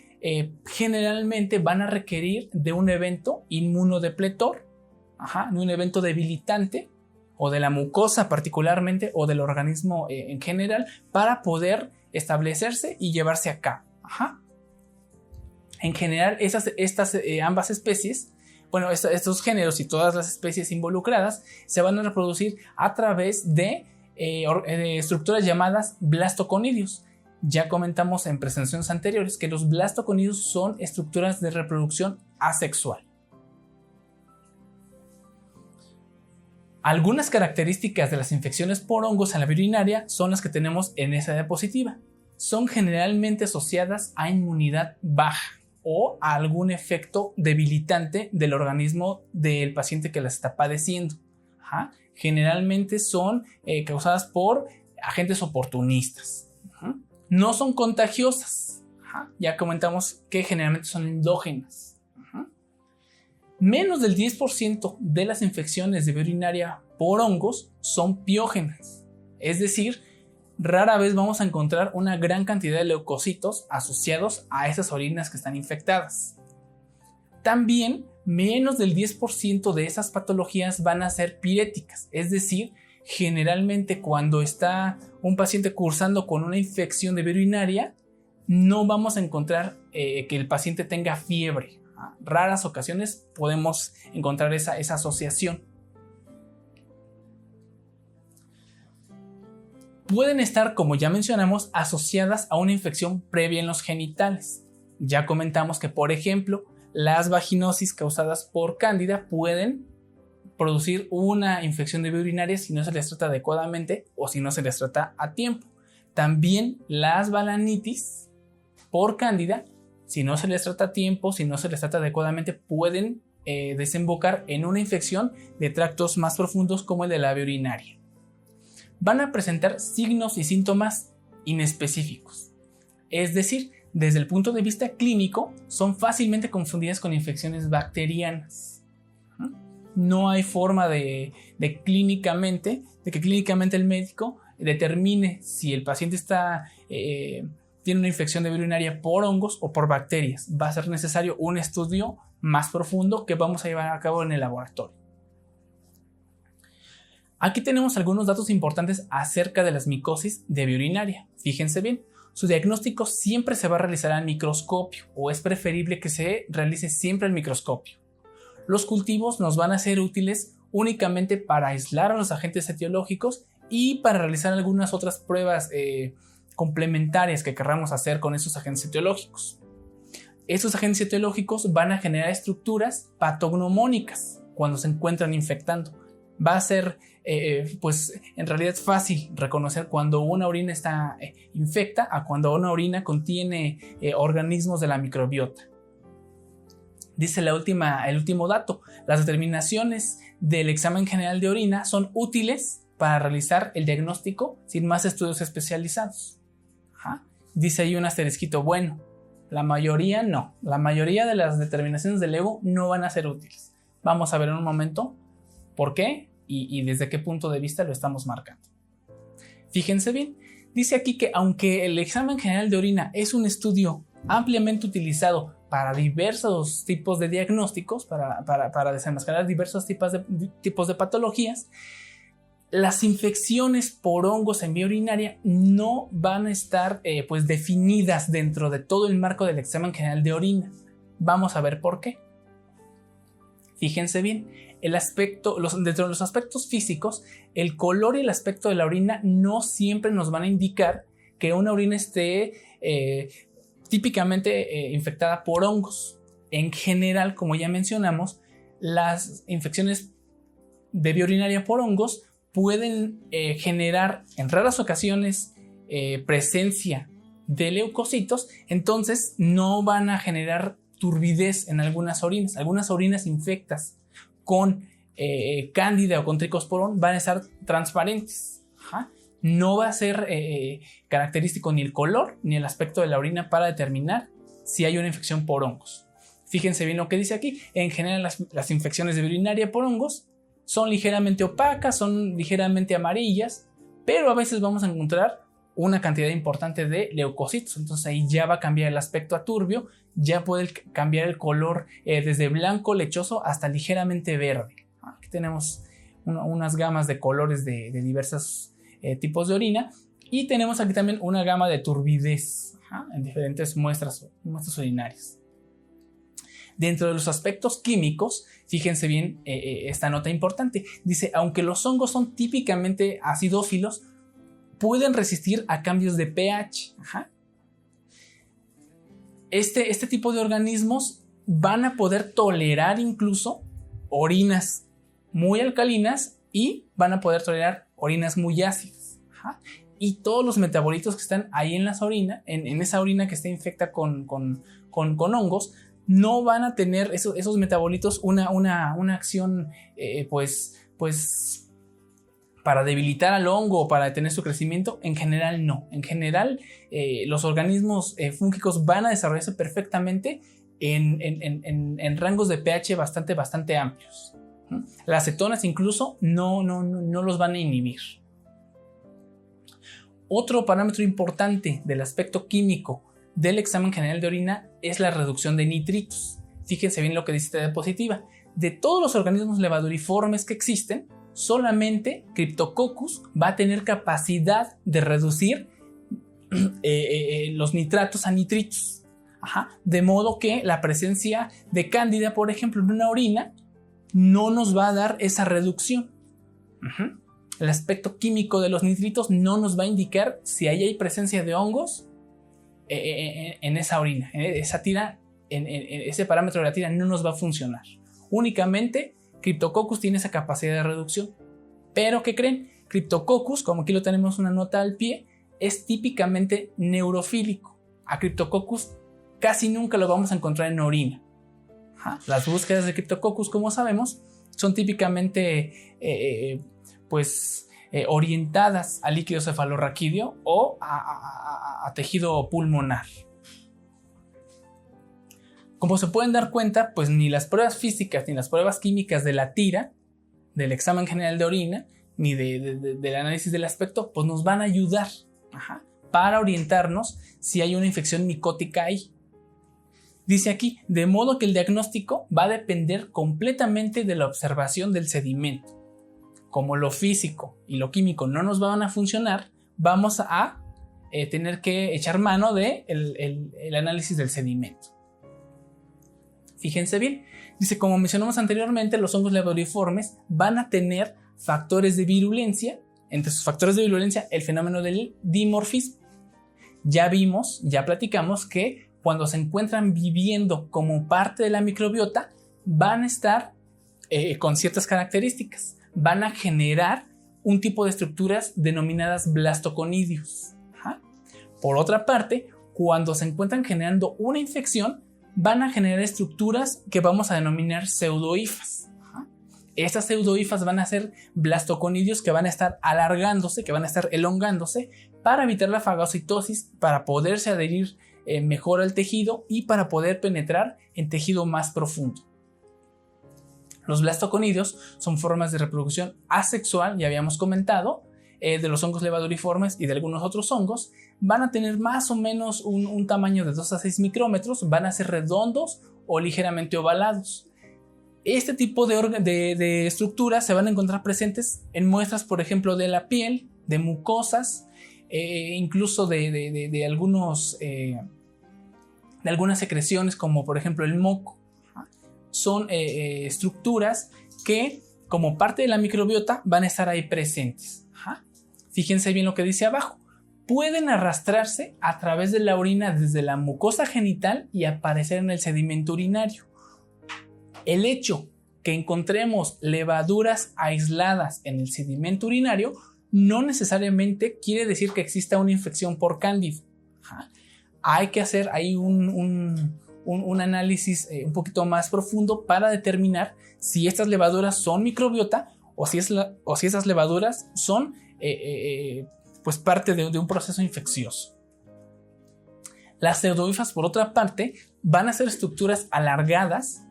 S2: generalmente van a requerir de un evento inmunodepletor, de un evento debilitante, o de la mucosa particularmente, o del organismo en general, para poder establecerse y llevarse a cabo. En general, ambas especies, estos géneros y todas las especies involucradas se van a reproducir a través de estructuras llamadas blastoconidios. Ya comentamos en presentaciones anteriores que los blastoconidios son estructuras de reproducción asexual. Algunas características de las infecciones por hongos en la vía urinaria son las que tenemos en esa diapositiva. Son generalmente asociadas a inmunidad baja o a algún efecto debilitante del organismo del paciente que las está padeciendo. Generalmente son causadas por agentes oportunistas. No son contagiosas. Ya comentamos que generalmente son endógenas. Menos del 10% de las infecciones de vía urinaria por hongos son piógenas. Es decir, rara vez vamos a encontrar una gran cantidad de leucocitos asociados a esas orinas que están infectadas. También menos del 10% de esas patologías van a ser piréticas, es decir, generalmente cuando está un paciente cursando con una infección de vía urinaria, no vamos a encontrar que el paciente tenga fiebre. Raras ocasiones podemos encontrar esa asociación. Pueden estar, como ya mencionamos, asociadas a una infección previa en los genitales. Ya comentamos que, por ejemplo, las vaginosis causadas por cándida pueden producir una infección de vía urinaria si no se les trata adecuadamente o si no se les trata a tiempo. También las balanitis por cándida, si no se les trata a tiempo, si no se les trata adecuadamente, pueden desembocar en una infección de tractos más profundos como el de la vía urinaria. Van a presentar signos y síntomas inespecíficos. Es decir, desde el punto de vista clínico, son fácilmente confundidas con infecciones bacterianas. No hay forma de que clínicamente el médico determine si el paciente tiene una infección de vía urinaria por hongos o por bacterias. Va a ser necesario un estudio más profundo que vamos a llevar a cabo en el laboratorio. Aquí tenemos algunos datos importantes acerca de las micosis de vía urinaria. Fíjense bien, su diagnóstico siempre se va a realizar al microscopio, o es preferible que se realice siempre al microscopio. Los cultivos nos van a ser útiles únicamente para aislar a los agentes etiológicos y para realizar algunas otras pruebas complementarias que querramos hacer con esos agentes etiológicos. Estos agentes etiológicos van a generar estructuras patognomónicas cuando se encuentran infectando. Va a ser pues en realidad fácil reconocer cuando una orina está infecta a cuando una orina contiene organismos de la microbiota. Dice el último dato: las determinaciones del examen general de orina son útiles para realizar el diagnóstico sin más estudios especializados. Dice ahí un asterisquito, bueno, la mayoría no. La mayoría de las determinaciones del EGO no van a ser útiles. Vamos a ver en un momento por qué y desde qué punto de vista lo estamos marcando. Fíjense bien, dice aquí que aunque el examen general de orina es un estudio ampliamente utilizado para diversos tipos de diagnósticos, para desenmascarar diversos tipos de patologías, las infecciones por hongos en vía urinaria no van a estar pues definidas dentro de todo el marco del examen general de orina. Vamos a ver por qué. Fíjense bien, dentro de los aspectos físicos, el color y el aspecto de la orina no siempre nos van a indicar que una orina esté típicamente infectada por hongos. En general, como ya mencionamos, las infecciones de vía urinaria por hongos pueden generar en raras ocasiones presencia de leucocitos, entonces no van a generar turbidez en algunas orinas infectas con cándida o con tricosporón van a estar transparentes. No va a ser característico ni el color ni el aspecto de la orina para determinar si hay una infección por hongos. Fíjense bien lo que dice aquí. En general las infecciones de vía urinaria por hongos son ligeramente opacas, son ligeramente amarillas, pero a veces vamos a encontrar una cantidad importante de leucocitos. Entonces ahí ya va a cambiar el aspecto a turbio, ya puede cambiar el color desde blanco lechoso hasta ligeramente verde. Aquí tenemos unas gamas de colores de diversos tipos de orina y tenemos aquí también una gama de turbidez en diferentes muestras urinarias. Dentro de los aspectos químicos, fíjense bien esta nota importante. Dice, aunque los hongos son típicamente acidófilos, pueden resistir a cambios de pH. Este tipo de organismos van a poder tolerar incluso orinas muy alcalinas y van a poder tolerar orinas muy ácidas. Y todos los metabolitos que están ahí en esa orina que está infecta con hongos, no van a tener esos metabolitos una acción pues para debilitar al hongo o para detener su crecimiento. En general no. En general los organismos fúngicos van a desarrollarse perfectamente en rangos de pH bastante amplios. Las cetonas incluso no los van a inhibir. Otro parámetro importante del aspecto químico del examen general de orina es la reducción de nitritos. Fíjense bien lo que dice esta diapositiva. De todos los organismos levaduriformes que existen, solamente Cryptococcus va a tener capacidad de reducir los nitratos a nitritos. De modo que la presencia de cándida, por ejemplo, en una orina, no nos va a dar esa reducción. El aspecto químico de los nitritos no nos va a indicar si ahí hay presencia de hongos en esa orina. Esa tira, ese parámetro de la tira no nos va a funcionar. Únicamente Cryptococcus tiene esa capacidad de reducción. Pero ¿qué creen? Cryptococcus, como aquí lo tenemos una nota al pie, es típicamente neurofílico. A Cryptococcus casi nunca lo vamos a encontrar en orina. Las búsquedas de Cryptococcus, como sabemos, son típicamente orientadas a líquido cefalorraquídeo o a tejido pulmonar. Como se pueden dar cuenta, pues ni las pruebas físicas ni las pruebas químicas de la tira, del examen general de orina, ni del análisis del aspecto, pues nos van a ayudar para orientarnos si hay una infección micótica ahí. Dice aquí, de modo que el diagnóstico va a depender completamente de la observación del sedimento. Como lo físico y lo químico no nos van a funcionar, vamos a tener que echar mano de el análisis del sedimento. Fíjense bien, dice, como mencionamos anteriormente, los hongos levaduriformes van a tener factores de virulencia. Entre sus factores de virulencia, el fenómeno del dimorfismo. Ya vimos, ya platicamos que cuando se encuentran viviendo como parte de la microbiota, van a estar con ciertas características. Van a generar un tipo de estructuras denominadas blastoconidios. Por otra parte, cuando se encuentran generando una infección, van a generar estructuras que vamos a denominar pseudohifas. Estas pseudohifas van a ser blastoconidios que van a estar alargándose, que van a estar elongándose para evitar la fagocitosis, para poderse adherir mejor al tejido y para poder penetrar en tejido más profundo. Los blastoconidios son formas de reproducción asexual, ya habíamos comentado, de los hongos levaduriformes y de algunos otros hongos. Van a tener más o menos un tamaño de 2 a 6 micrómetros, van a ser redondos o ligeramente ovalados. Este tipo de estructuras se van a encontrar presentes en muestras, por ejemplo, de la piel, de mucosas, incluso de algunas secreciones, como por ejemplo el moco. Son estructuras que, como parte de la microbiota, van a estar ahí presentes. Fíjense bien lo que dice abajo. Pueden arrastrarse a través de la orina desde la mucosa genital y aparecer en el sedimento urinario. El hecho que encontremos levaduras aisladas en el sedimento urinario no necesariamente quiere decir que exista una infección por cándida. Hay que hacer ahí un análisis un poquito más profundo para determinar si estas levaduras son microbiota o si esas levaduras son pues parte de un proceso infeccioso. Las pseudohifas, por otra parte, van a ser estructuras alargadas,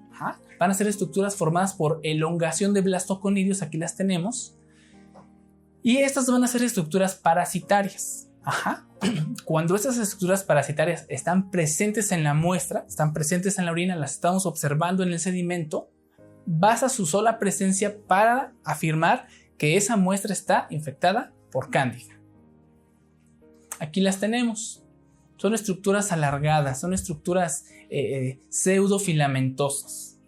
S2: van a ser estructuras formadas por elongación de blastoconidios, aquí las tenemos, y estas van a ser estructuras parasitarias. Cuando estas estructuras parasitarias están presentes en la muestra, están presentes en la orina, las estamos observando en el sedimento, basta su sola presencia para afirmar que esa muestra está infectada por cándida. Aquí las tenemos. Son estructuras alargadas, son estructuras pseudofilamentosas.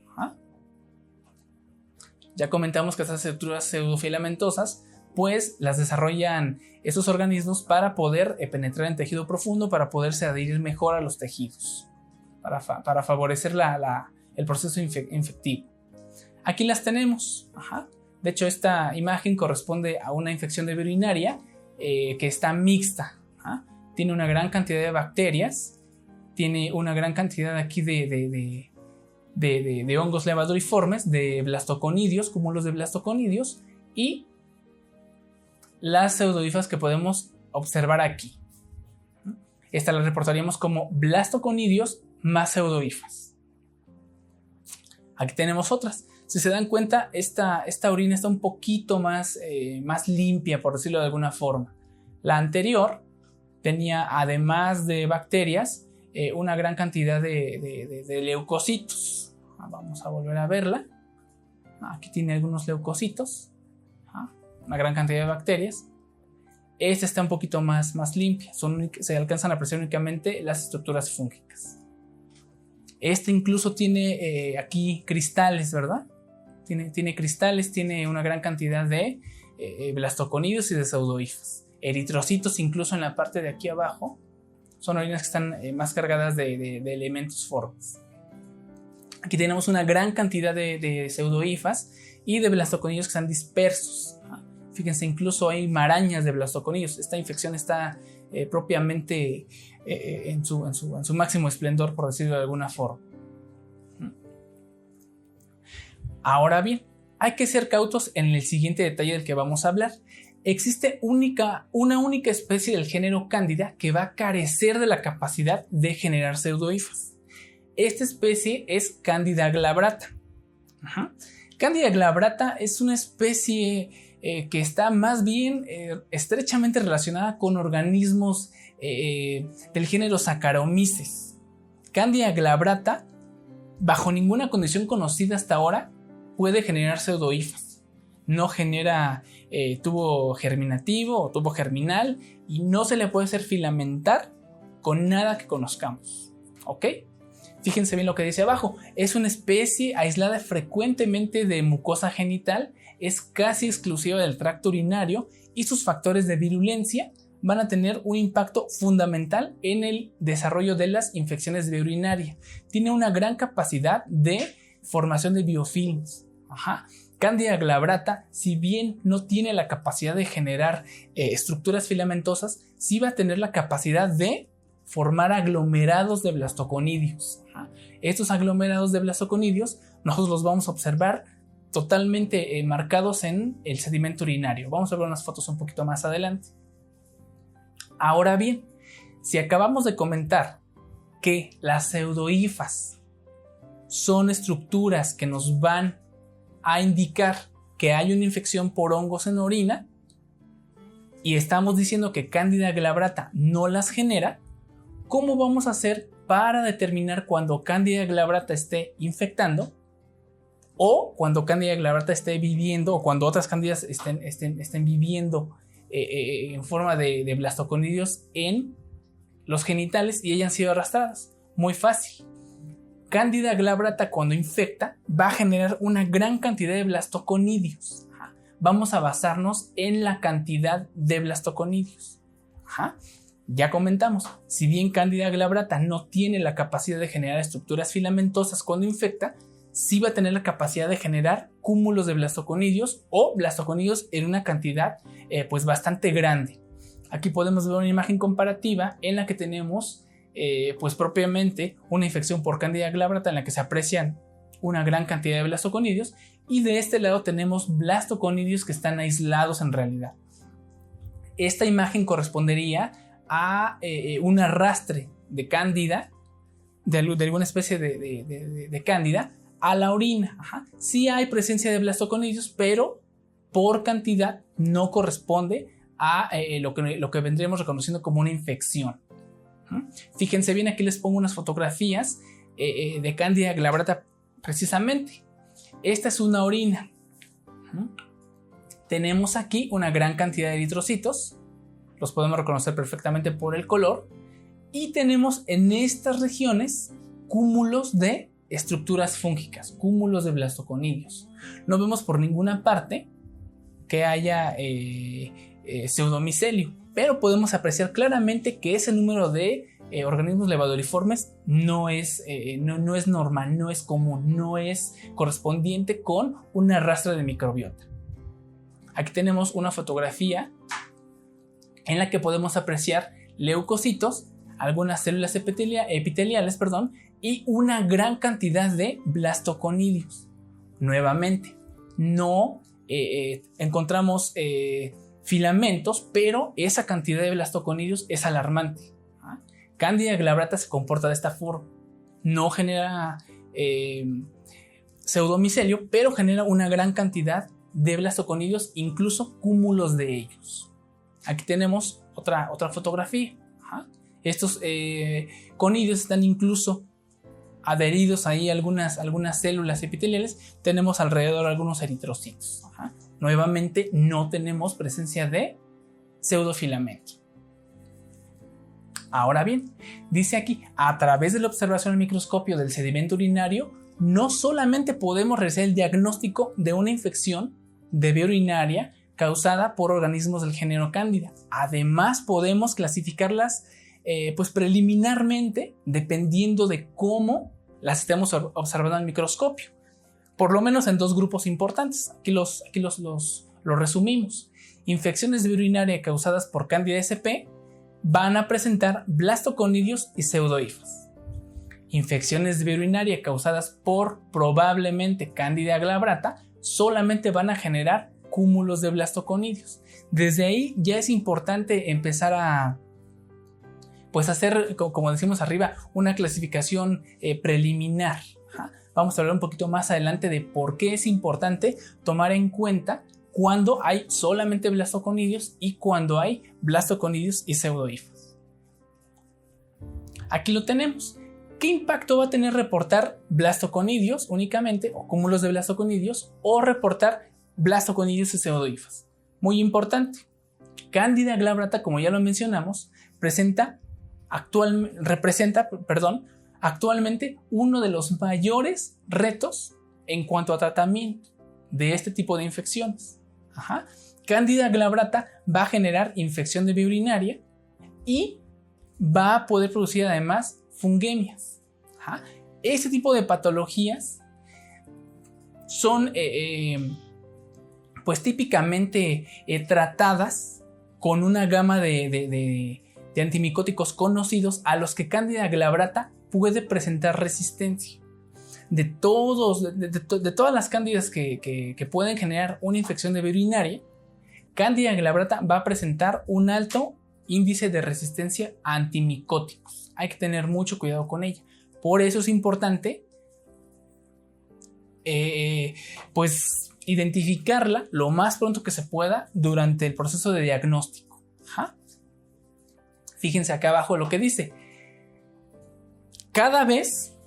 S2: Ya comentamos que estas estructuras pseudofilamentosas pues las desarrollan estos organismos para poder penetrar en tejido profundo, para poderse adherir mejor a los tejidos, para favorecer el proceso infectivo. Aquí las tenemos. De hecho, esta imagen corresponde a una infección de vía urinaria que está mixta. Tiene una gran cantidad de bacterias, tiene una gran cantidad aquí de hongos levaduriformes, de blastoconidios, cúmulos de blastoconidios, y las pseudohifas que podemos observar aquí. Esta la reportaríamos como blastoconidios más pseudohifas. Aquí tenemos otras. Si se dan cuenta, esta orina está un poquito más limpia, por decirlo de alguna forma. La anterior tenía, además de bacterias, una gran cantidad de leucocitos. Vamos a volver a verla. Aquí tiene algunos leucocitos. Una gran cantidad de bacterias. Esta está un poquito más limpia. Se alcanzan a apreciar únicamente las estructuras fúngicas. Este incluso tiene aquí cristales, ¿verdad? Tiene cristales, tiene una gran cantidad de blastoconidios y de pseudohifas. Eritrocitos incluso en la parte de aquí abajo. Son orinas que están más cargadas de elementos formes. Aquí tenemos una gran cantidad de pseudohifas y de blastoconidios que están dispersos. Fíjense, incluso hay marañas de blastoconidios. Esta infección está propiamente en su máximo esplendor, por decirlo de alguna forma. Ahora bien, hay que ser cautos en el siguiente detalle del que vamos a hablar. Existe una única especie del género Cándida que va a carecer de la capacidad de generar pseudohifas. Esta especie es Cándida glabrata. Cándida glabrata es una especie que está más bien estrechamente relacionada con organismos del género Saccharomyces. Cándida glabrata, bajo ninguna condición conocida hasta ahora, puede generar pseudohifas. no genera tubo germinativo o tubo germinal y no se le puede hacer filamentar con nada que conozcamos. ¿Ok? Fíjense bien lo que dice abajo. Es una especie aislada frecuentemente de mucosa genital, es casi exclusiva del tracto urinario y sus factores de virulencia van a tener un impacto fundamental en el desarrollo de las infecciones de vía urinaria. Tiene una gran capacidad de formación de biofilms. Candida glabrata, si bien no tiene la capacidad de generar estructuras filamentosas, sí va a tener la capacidad de formar aglomerados de blastoconidios. Estos aglomerados de blastoconidios nosotros los vamos a observar totalmente marcados en el sedimento urinario. Vamos a ver unas fotos un poquito más adelante. Ahora bien, si acabamos de comentar que las pseudohifas son estructuras que nos van a indicar que hay una infección por hongos en orina y estamos diciendo que Candida glabrata no las genera, ¿cómo vamos a hacer para determinar cuando Candida glabrata esté infectando o cuando Candida glabrata esté viviendo o cuando otras candidas estén viviendo en forma de blastoconidios en los genitales y hayan sido arrastradas? Muy fácil. Candida glabrata cuando infecta va a generar una gran cantidad de blastoconidios. Vamos a basarnos en la cantidad de blastoconidios. Ya comentamos, si bien Candida glabrata no tiene la capacidad de generar estructuras filamentosas cuando infecta, sí va a tener la capacidad de generar cúmulos de blastoconidios o blastoconidios en una cantidad pues bastante grande. Aquí podemos ver una imagen comparativa en la que tenemos pues propiamente una infección por Candida glabrata en la que se aprecian una gran cantidad de blastoconidios y de este lado tenemos blastoconidios que están aislados en realidad. Esta imagen correspondería a un arrastre de Cándida, de alguna especie de Cándida a la orina. Sí hay presencia de blastoconidios, pero por cantidad no corresponde a lo que vendríamos reconociendo como una infección. Fíjense bien, aquí les pongo unas fotografías de Candida glabrata precisamente. Esta es una orina. Tenemos aquí una gran cantidad de eritrocitos, los podemos reconocer perfectamente por el color, y tenemos en estas regiones cúmulos de estructuras fúngicas, cúmulos de blastoconidios. No vemos por ninguna parte que haya pseudomicelio, pero podemos apreciar claramente que ese número de organismos levaduriformes no es normal, no es común, no es correspondiente con un arrastre de microbiota. Aquí tenemos una fotografía en la que podemos apreciar leucocitos, algunas células epiteliales, y una gran cantidad de blastoconidios. Nuevamente, no encontramos filamentos, pero esa cantidad de blastoconidios es alarmante. Candida glabrata se comporta de esta forma. No genera pseudomicelio, pero genera una gran cantidad de blastoconidios, incluso cúmulos de ellos. Aquí tenemos otra fotografía. Estos conidios están incluso adheridos ahí a algunas células epiteliales. Tenemos alrededor algunos eritrocitos. Nuevamente no tenemos presencia de pseudofilamento. Ahora bien, dice aquí, a través de la observación al microscopio del sedimento urinario, no solamente podemos realizar el diagnóstico de una infección de vía urinaria causada por organismos del género Cándida. Además, podemos clasificarlas pues preliminarmente dependiendo de cómo las estemos observando al microscopio. Por lo menos en dos grupos importantes. Aquí los resumimos. Infecciones de vía urinaria causadas por Candida sp van a presentar blastoconidios y pseudohifas. Infecciones de vía urinaria causadas por probablemente Candida glabrata solamente van a generar cúmulos de blastoconidios. Desde ahí ya es importante empezar a hacer, como decimos arriba, una clasificación preliminar. Vamos a hablar un poquito más adelante de por qué es importante tomar en cuenta cuando hay solamente blastoconidios y cuando hay blastoconidios y pseudohifas. Aquí lo tenemos. ¿Qué impacto va a tener reportar blastoconidios únicamente o cúmulos de blastoconidios o reportar blastoconidis pseudohifas. Muy importante, Candida glabrata, como ya lo mencionamos, representa actualmente uno de los mayores retos en cuanto a tratamiento de este tipo de infecciones. Candida glabrata va a generar infección de vía urinaria y va a poder producir además fungemias. Este tipo de patologías son pues típicamente tratadas con una gama de antimicóticos conocidos a los que Candida glabrata puede presentar resistencia. De todas las cándidas que pueden generar una infección de vía urinaria, Candida glabrata va a presentar un alto índice de resistencia a antimicóticos. Hay que tener mucho cuidado con ella. Por eso es importante pues identificarla lo más pronto que se pueda durante el proceso de diagnóstico. Fíjense acá abajo lo que dice. Cada vez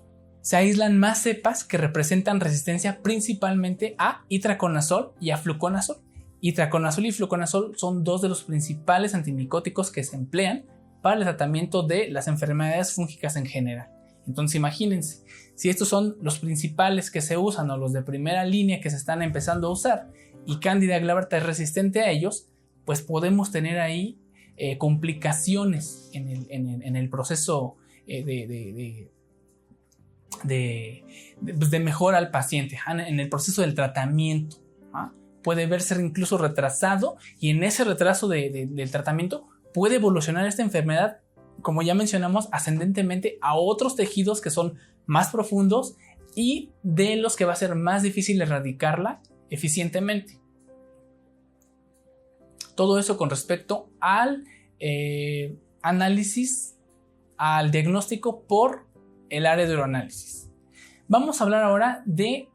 S2: se aíslan más cepas que representan resistencia principalmente a itraconazol y a fluconazol. Itraconazol y fluconazol son dos de los principales antimicóticos que se emplean para el tratamiento de las enfermedades fúngicas en general. Entonces imagínense, si estos son los principales que se usan o los de primera línea que se están empezando a usar y Candida glabrata es resistente a ellos, pues podemos tener ahí complicaciones en el proceso de mejora al paciente, en el proceso del tratamiento. Puede verse incluso retrasado y en ese retraso del tratamiento puede evolucionar esta enfermedad, como ya mencionamos, ascendentemente a otros tejidos que son más profundos y de los que va a ser más difícil erradicarla eficientemente. Todo eso con respecto al análisis, al diagnóstico por el área de uroanálisis. Vamos a hablar ahora de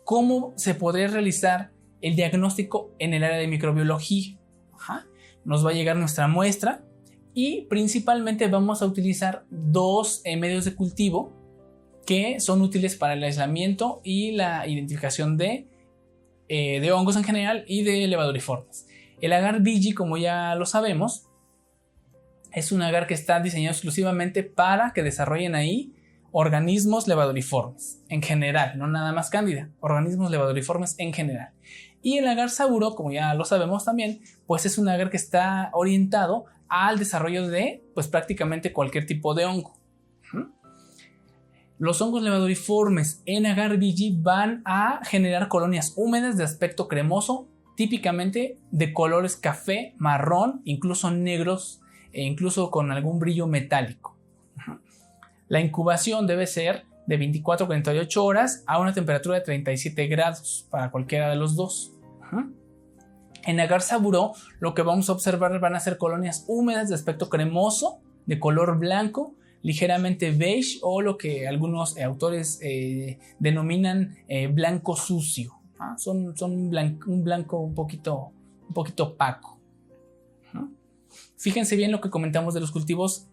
S2: cómo se podría realizar el diagnóstico en el área de microbiología. Nos va a llegar nuestra muestra y principalmente vamos a utilizar dos medios de cultivo que son útiles para el aislamiento y la identificación de hongos en general y de levaduriformes. El agar Vigi, como ya lo sabemos, es un agar que está diseñado exclusivamente para que desarrollen ahí organismos levaduriformes en general, no nada más cándida, organismos levaduriformes en general. Y el agar Saburo, como ya lo sabemos también, pues es un agar que está orientado al desarrollo de pues prácticamente cualquier tipo de hongo. Los hongos levaduriformes en agar Vigi van a generar colonias húmedas de aspecto cremoso, típicamente de colores café, marrón, incluso negros e incluso con algún brillo metálico. La incubación debe ser de 24 a 48 horas a una temperatura de 37 grados para cualquiera de los dos. En agar Saburo lo que vamos a observar van a ser colonias húmedas de aspecto cremoso, de color blanco, ligeramente beige o lo que algunos autores denominan blanco sucio. Son un blanco un poquito opaco. Fíjense bien lo que comentamos de los cultivos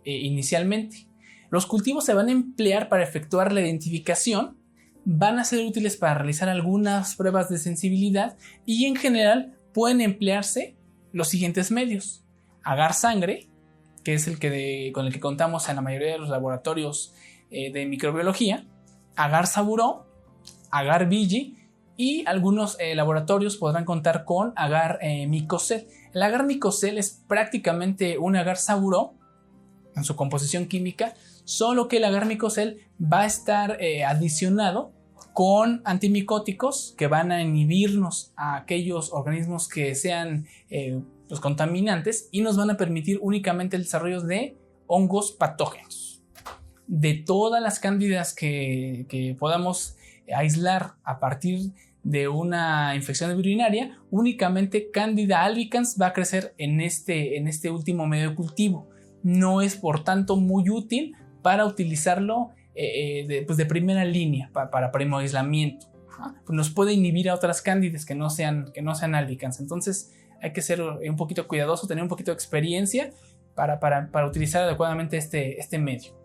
S2: inicialmente. Los cultivos se van a emplear para efectuar la identificación, van a ser útiles para realizar algunas pruebas de sensibilidad y en general pueden emplearse los siguientes medios. Agar sangre, que es con el que contamos en la mayoría de los laboratorios de microbiología, agar Saburo, agar Vigi y algunos laboratorios podrán contar con agar micocel. El agar micocel es prácticamente un agar Saburo en su composición química, solo que el agar micocel va a estar adicionado con antimicóticos que van a inhibirnos a aquellos organismos que sean los contaminantes y nos van a permitir únicamente el desarrollo de hongos patógenos. De todas las cándidas que podamos aislar a partir de una infección de vía urinaria, únicamente Candida albicans va a crecer en este último medio de cultivo. No es por tanto muy útil para utilizarlo de primera línea para primoaislamiento. Nos puede inhibir a otras cándidas que no sean albicans. Entonces hay que ser un poquito cuidadoso, tener un poquito de experiencia para utilizar adecuadamente este medio.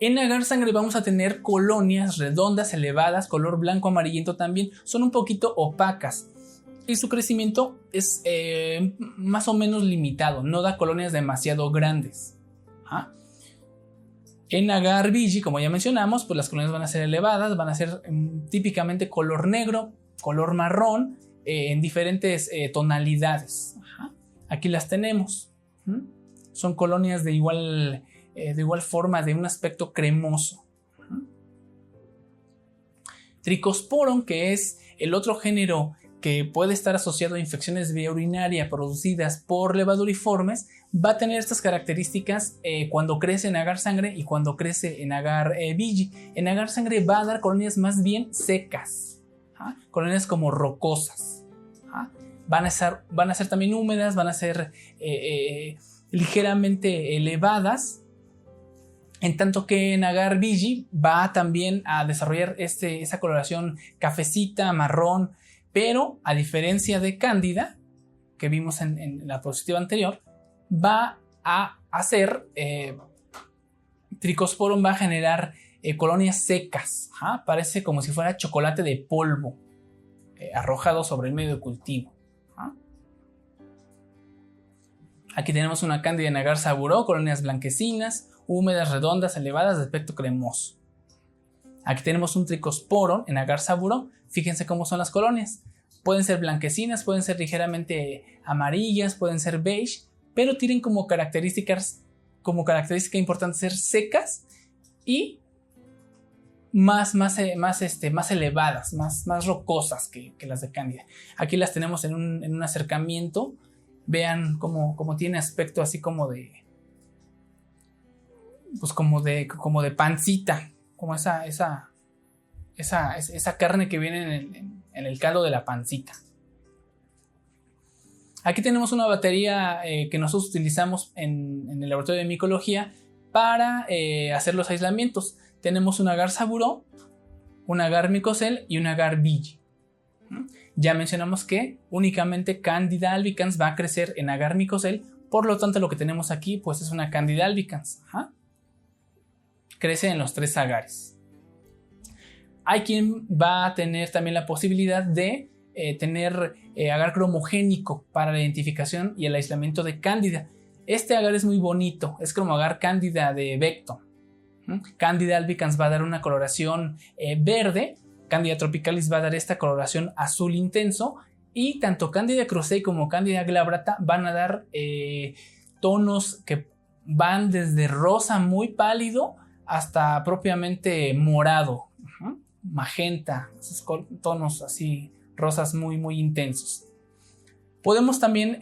S2: En agar sangre vamos a tener colonias redondas, elevadas, color blanco amarillento también, son un poquito opacas y su crecimiento es más o menos limitado, no da colonias demasiado grandes. ¿Ah? En agar biji, como ya mencionamos, pues las colonias van a ser elevadas, van a ser típicamente color negro, color marrón, en diferentes tonalidades. Ajá. Aquí las tenemos. Son colonias de igual forma, de un aspecto cremoso. Trichosporon, que es el otro género que puede estar asociado a infecciones de vía urinaria producidas por levaduriformes, va a tener estas características cuando crece en agar sangre y cuando crece en agar biji. En agar sangre va a dar colonias más bien secas, colonias como rocosas. Van a ser también húmedas, van a ser ligeramente elevadas, en tanto que en agar biji va también a desarrollar esa coloración cafecita, marrón, pero a diferencia de cándida, que vimos en la diapositiva anterior, va a hacer, Trichosporon va a generar colonias secas, parece como si fuera chocolate de polvo arrojado sobre el medio de cultivo. Aquí tenemos una cándida en agar saburó, colonias blanquecinas, húmedas, redondas, elevadas, de aspecto cremoso. Aquí tenemos un Trichosporon en agar saburó. Fíjense cómo son las colonias. Pueden ser blanquecinas, pueden ser ligeramente amarillas, pueden ser beige, pero tienen como característica importante ser secas y más elevadas, más rocosas que las de cándida. Aquí las tenemos en un acercamiento. Vean cómo tiene aspecto así como de pancita, como esa carne que viene en el caldo de la pancita. Aquí tenemos una batería que nosotros utilizamos en el laboratorio de micología para hacer los aislamientos. Tenemos un agar saburó, un agar micocel y un agar biji. Ya mencionamos que únicamente Candida albicans va a crecer en agar micocel, por lo tanto lo que tenemos aquí pues es una Candida albicans. Crece en los 3 agares. Hay quien va a tener también la posibilidad de tener agar cromogénico para la identificación y el aislamiento de Cándida. Este agar es muy bonito, es como agar Cándida de Becton. Candida albicans va a dar una coloración verde, Candida tropicalis va a dar esta coloración azul intenso, y tanto Candida krusei como Candida glabrata van a dar tonos que van desde rosa muy pálido hasta propiamente morado, magenta, esos tonos así rosas muy muy intensos. Podemos también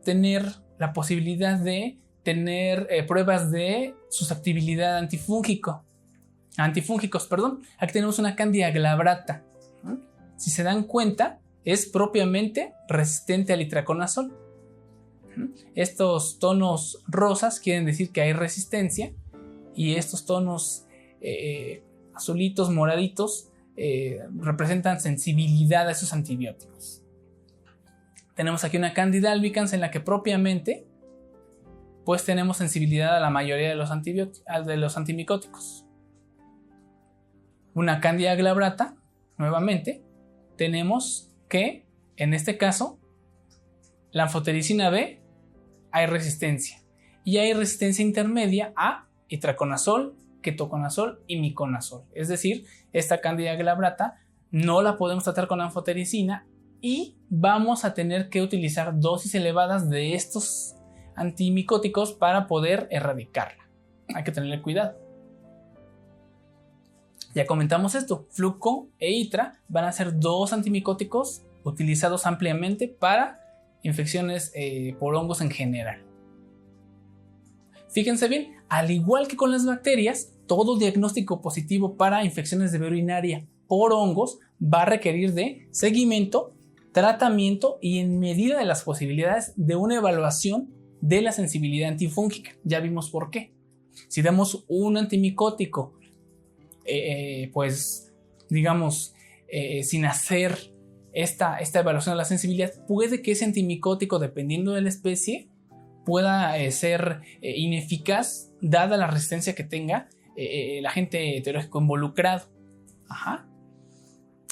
S2: tener la posibilidad de tener pruebas de susceptibilidad antifúngicos. Aquí tenemos una Candida glabrata. Si se dan cuenta, es propiamente resistente al itraconazol. Estos tonos rosas quieren decir que hay resistencia, y estos tonos azulitos, moraditos, representan sensibilidad a esos antibióticos. Tenemos aquí una Candida albicans en la que propiamente pues tenemos sensibilidad a la mayoría de los antimicóticos. Una Candida glabrata, nuevamente, tenemos que en este caso la anfotericina B hay resistencia, y hay resistencia intermedia a itraconazol, ketoconazol y miconazol. Es decir, esta Candida glabrata no la podemos tratar con anfotericina y vamos a tener que utilizar dosis elevadas de estos antimicóticos para poder erradicarla. Hay que tenerle cuidado. Ya comentamos esto, Fluco e Itra van a ser 2 antimicóticos utilizados ampliamente para infecciones por hongos en general. Fíjense bien, al igual que con las bacterias, todo diagnóstico positivo para infecciones de vía urinaria por hongos va a requerir de seguimiento, tratamiento y, en medida de las posibilidades, de una evaluación de la sensibilidad antifúngica. Ya vimos por qué. Si damos un antimicótico, sin hacer esta evaluación de la sensibilidad, puede que ese antimicótico, dependiendo de la especie, pueda ser ineficaz dada la resistencia que tenga el agente etiológico involucrado. Ajá.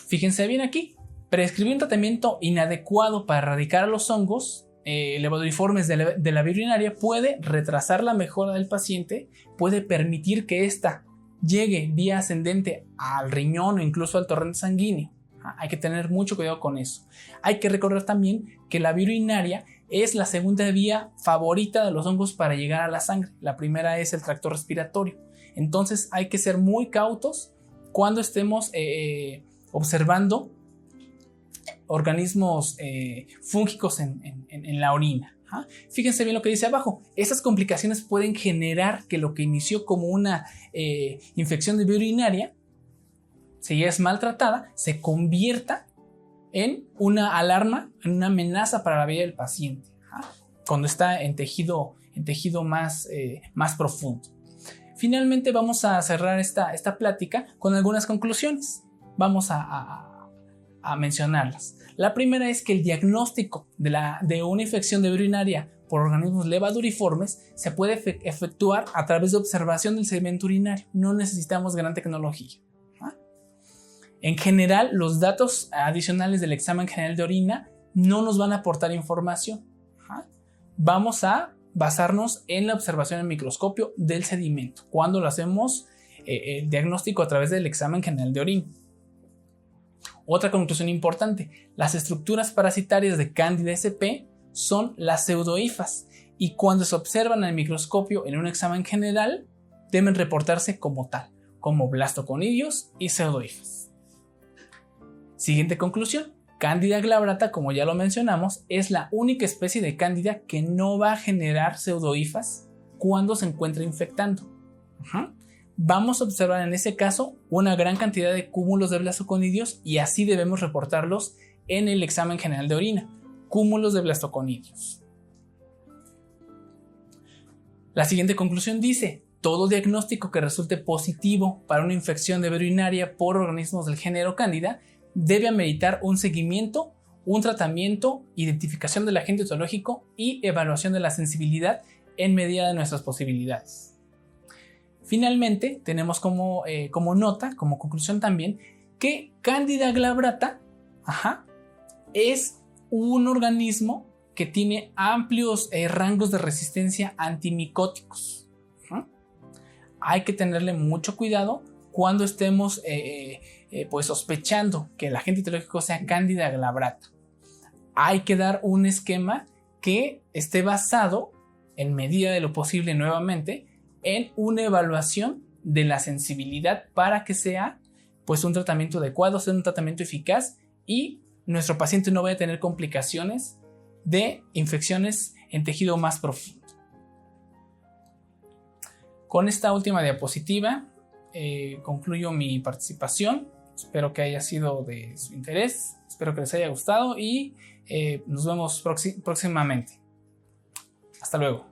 S2: Fíjense bien aquí, prescribir un tratamiento inadecuado para erradicar a los hongos levaduriformes de la vía urinaria puede retrasar la mejora del paciente, puede permitir que ésta llegue vía ascendente al riñón o incluso al torrente sanguíneo. Hay que tener mucho cuidado con eso. Hay que recordar también que la vía urinaria es la segunda vía favorita de los hongos para llegar a la sangre. La primera es el tracto respiratorio. Entonces hay que ser muy cautos cuando estemos observando organismos fúngicos en la orina. Fíjense bien lo que dice abajo. Estas complicaciones pueden generar que lo que inició como una infección de vía urinaria, si ya es maltratada, se convierta en una alarma, en una amenaza para la vida del paciente, cuando está en tejido más profundo. Finalmente vamos a cerrar esta plática con algunas conclusiones. Vamos a mencionarlas. La primera es que el diagnóstico de una infección de vía urinaria por organismos levaduriformes se puede efectuar a través de observación del sedimento urinario. No necesitamos gran tecnología. En general, los datos adicionales del examen general de orina no nos van a aportar información. Vamos a basarnos en la observación en microscopio del sedimento cuando lo hacemos el diagnóstico a través del examen general de orina. Otra conclusión importante: las estructuras parasitarias de Candida sp son las pseudohifas y cuando se observan en el microscopio en un examen general deben reportarse como tal, como blastoconidios y pseudohifas. Siguiente conclusión: Candida glabrata, como ya lo mencionamos, es la única especie de Candida que no va a generar pseudohifas cuando se encuentra infectando. Vamos a observar en ese caso una gran cantidad de cúmulos de blastoconidios y así debemos reportarlos en el examen general de orina. Cúmulos de blastoconidios. La siguiente conclusión dice: todo diagnóstico que resulte positivo para una infección de vía urinaria por organismos del género Candida debe ameritar un seguimiento, un tratamiento, identificación del agente etiológico y evaluación de la sensibilidad en medida de nuestras posibilidades. Finalmente, tenemos como nota, como conclusión también, que Candida glabrata es un organismo que tiene amplios rangos de resistencia a antimicóticos. Hay que tenerle mucho cuidado cuando estemos sospechando que el agente etiológico sea Candida glabrata. Hay que dar un esquema que esté basado, en medida de lo posible nuevamente, en una evaluación de la sensibilidad para que sea un tratamiento adecuado, sea un tratamiento eficaz y nuestro paciente no vaya a tener complicaciones de infecciones en tejido más profundo. Con esta última diapositiva concluyo mi participación. Espero que haya sido de su interés, espero que les haya gustado y nos vemos próximamente. Hasta luego.